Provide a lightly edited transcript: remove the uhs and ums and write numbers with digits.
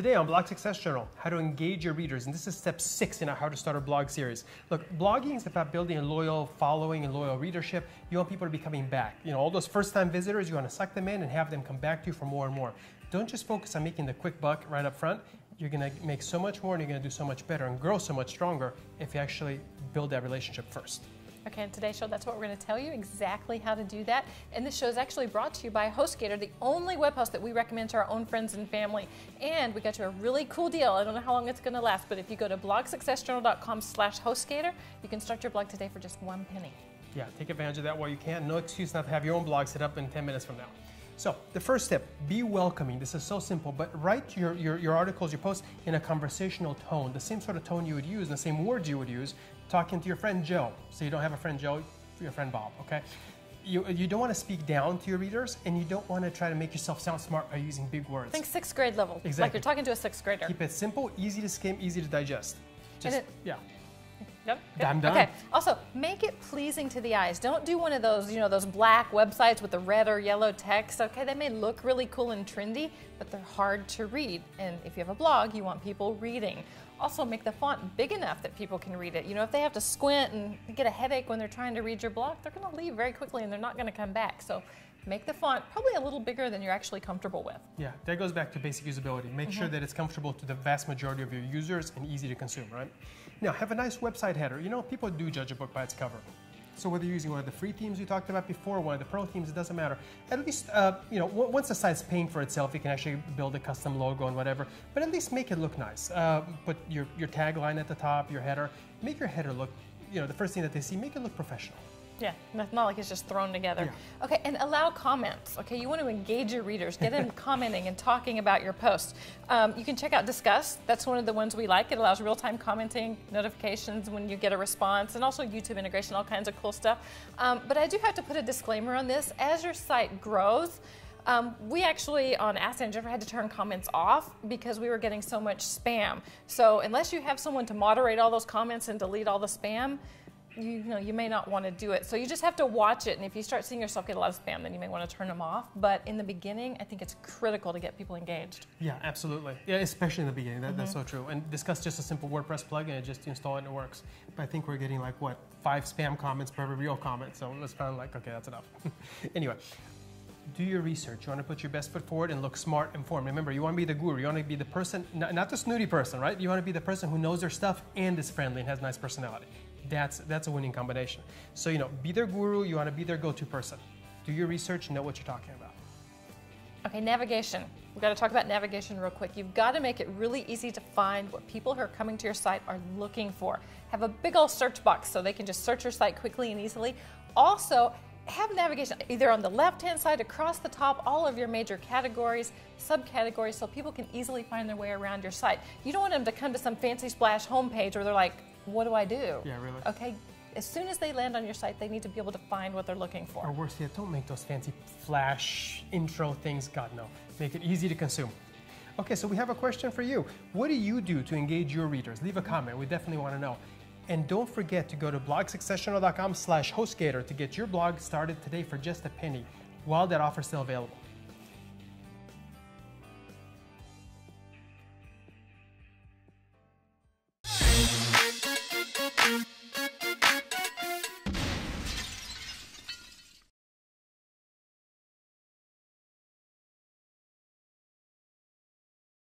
Today on Blog Success Journal, how to engage your readers, and this is step 6 in our How to Start a Blog series. Look, blogging is about building a loyal following and loyal readership. You want people to be coming back. You know, all those first-time visitors, you want to suck them in and have them come back to you for more and more. Don't just focus on making the quick buck right up front. You're going to make so much more and you're going to do so much better and grow so much stronger if you actually build that relationship first. Okay, in today's show, that's what we're going to tell you, exactly how to do that. And this show is actually brought to you by HostGator, the only web host that we recommend to our own friends and family. And we got you a really cool deal. I don't know how long it's going to last, but if you go to blogsuccessjournal.com/HostGator, you can start your blog today for just 1 penny. Yeah, take advantage of that while you can. No excuse not to have your own blog set up in 10 minutes from now. So the first step, be welcoming. This is so simple, but write your articles, your posts in a conversational tone, the same sort of tone you would use, the same words you would use talking to your friend Joe. So you don't have a friend Joe, your friend Bob, okay? You don't want to speak down to your readers, and you don't want to try to make yourself sound smart by using big words. Think 6th grade level, exactly. Like you're talking to a 6th grader. Keep it simple, easy to skim, easy to digest. Yeah. Yep. I'm done. Okay. Also, make it pleasing to the eyes. Don't do one of those, those black websites with the red or yellow text. Okay, they may look really cool and trendy, but they're hard to read. And if you have a blog, you want people reading. Also, make the font big enough that people can read it. You know, if they have to squint and get a headache when they're trying to read your blog, they're going to leave very quickly and they're not going to come back. So make the font probably a little bigger than you're actually comfortable with. Yeah, that goes back to basic usability. Make sure that it's comfortable to the vast majority of your users and easy to consume, right? Now, have a nice website header. You know, people do judge a book by its cover. So whether you're using one of the free themes we talked about before, one of the pro themes, it doesn't matter. At least, once the site's paying for itself, you can actually build a custom logo and whatever, but at least make it look nice. Put your tagline at the top, your header. Make your header look, the first thing that they see, make it look professional. Yeah, not like it's just thrown together. Yeah. Okay, and allow comments. Okay, you want to engage your readers, get them commenting and talking about your posts. You can check out Discuss. That's one of the ones we like. It allows real-time commenting, notifications when you get a response, and also YouTube integration, all kinds of cool stuff. But I do have to put a disclaimer on this. As your site grows, we actually on Ask Jennifer had to turn comments off because we were getting so much spam. So unless you have someone to moderate all those comments and delete all the spam, you may not want to do it. So you just have to watch it, and if you start seeing yourself get a lot of spam, then you may want to turn them off. But in the beginning, I think it's critical to get people engaged. Yeah, absolutely. Yeah, especially in the beginning. That's so true. And Discuss just a simple WordPress plugin, and just install it and it works. But I think we're getting like, what, 5 spam comments per every real comment. So it's kind of like, okay, that's enough. Anyway. Do your research. You want to put your best foot forward and look smart and informed. Remember, you want to be the guru. You want to be the person, not the snooty person, right? You want to be the person who knows their stuff and is friendly and has a nice personality. That's a winning combination. So, be their guru. You want to be their go-to person. Do your research and know what you're talking about. Okay, navigation. We've got to talk about navigation real quick. You've got to make it really easy to find what people who are coming to your site are looking for. Have a big old search box so they can just search your site quickly and easily. Also, have navigation either on the left-hand side, across the top, all of your major categories, subcategories, so people can easily find their way around your site. You don't want them to come to some fancy splash homepage where they're like, what do I do? Yeah, really. Okay, as soon as they land on your site, they need to be able to find what they're looking for. Or worse yet, don't make those fancy flash intro things. God, no. Make it easy to consume. Okay, so we have a question for you. What do you do to engage your readers? Leave a comment. We definitely want to know. And don't forget to go to blogsuccessjournal.com/HostGator to get your blog started today for just a penny while that offer is still available.